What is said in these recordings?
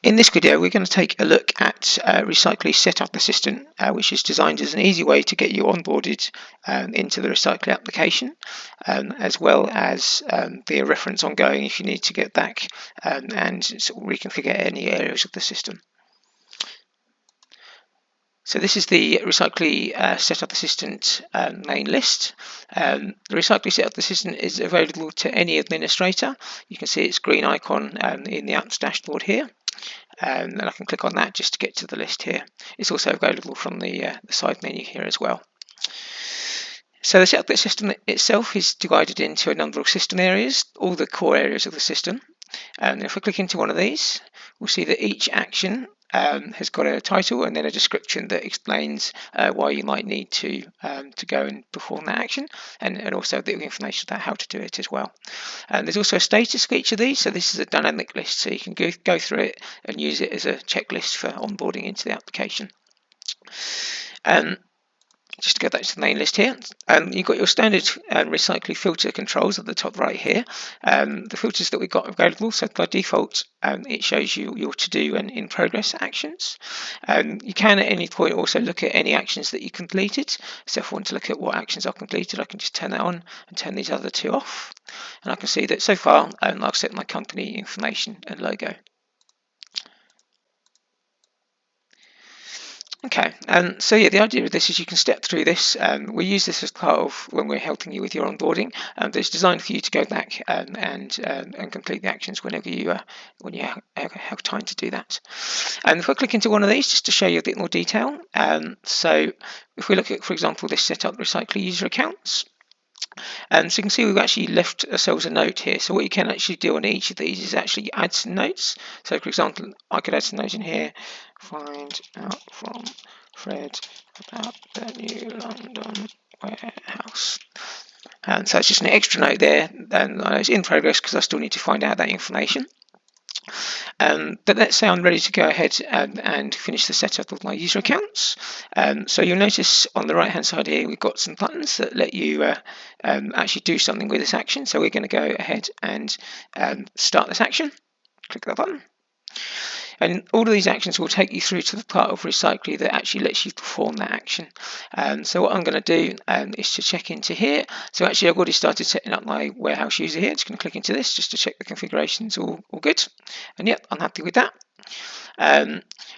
In this video, we're going to take a look at Recycly Setup Assistant, which is designed as an easy way to get you onboarded into the Recycly application, as well as be a reference ongoing if you need to get back and sort of reconfigure any areas of the system. So this is the Recycly Setup Assistant main list. The Recycly Setup Assistant is available to any administrator. You can see its green icon in the apps dashboard here. And I can click on that just to get to the list here. It's also available from the side menu here as well. So the setup system itself is divided into a number of system areas, all the core areas of the system. And if we click into one of these, we'll see that each action has got a title and then a description that explains why you might need to go and perform that action, and also the information about how to do it as well. And there's also a status for each of these, so this is a dynamic list, so you can go through it and use it as a checklist for onboarding into the application. Just to go back to the main list here, you've got your standard Recycly filter controls at the top right here. The filters that we've got available, so by default it shows you your to-do and in-progress actions. You can at any point also look at any actions that you completed. So if I want to look at what actions I've completed, I can just turn that on and turn these other two off. And I can see that so far I've set my company information and logo. Okay, so yeah, the idea of this is you can step through this. We use this as part of when we're helping you with your onboarding. But it's designed for you to go back and complete the actions whenever you have time to do that. And if I click into one of these, just to show you a bit more detail. So if we look at, for example, this setup Recycly user accounts. So you can see we've actually left ourselves a note here. So what you can actually do on each of these is actually add some notes. So for example, I could add some notes in here. Find out from Fred about the new London warehouse. And so it's just an extra note there. And it's in progress because I still need to find out that information. But let's say I'm ready to go ahead and finish the setup of my user accounts. So you'll notice on the right hand side here we've got some buttons that let you actually do something with this action. So we're going to go ahead and start this action. Click that button. And all of these actions will take you through to the part of Recycly that actually lets you perform that action. So what I'm going to do is to check into here. So actually I've already started setting up my warehouse user here. Just going to click into this just to check the configuration's all good. And yep, I'm happy with that.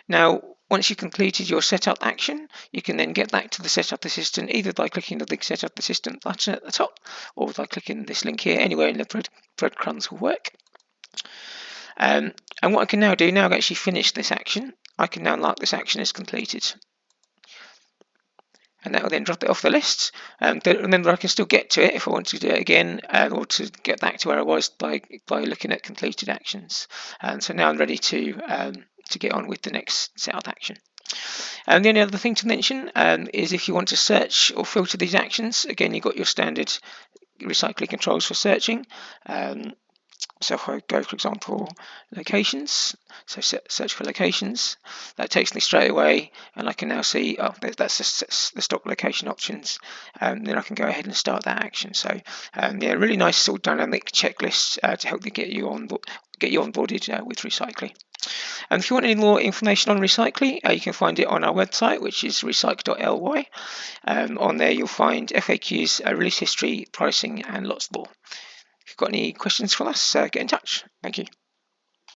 Now, once you've completed your setup action, you can then get back to the Setup Assistant either by clicking the big Setup Assistant button at the top or by clicking this link here. Anywhere in the breadcrumbs will work. And what I can now do, now I've actually finished this action, I can now mark this action as completed. And that will then drop it off the list. But remember, I can still get to it if I want to do it again, or to get back to where I was by looking at completed actions. And so now I'm ready to get on with the next setup action. And the only other thing to mention is if you want to search or filter these actions, again, you've got your standard Recycly controls for searching. So if I go, for example, locations, so search for locations, that takes me straight away, and I can now see, oh, that's the stock location options, and then I can go ahead and start that action. So yeah, really nice sort of dynamic checklist to help you get you onboarded with Recycly. And if you want any more information on Recycly, you can find it on our website, which is recyc.ly. On there you'll find FAQs, release history, pricing, and lots more. If you've got any questions from us, get in touch. Thank you.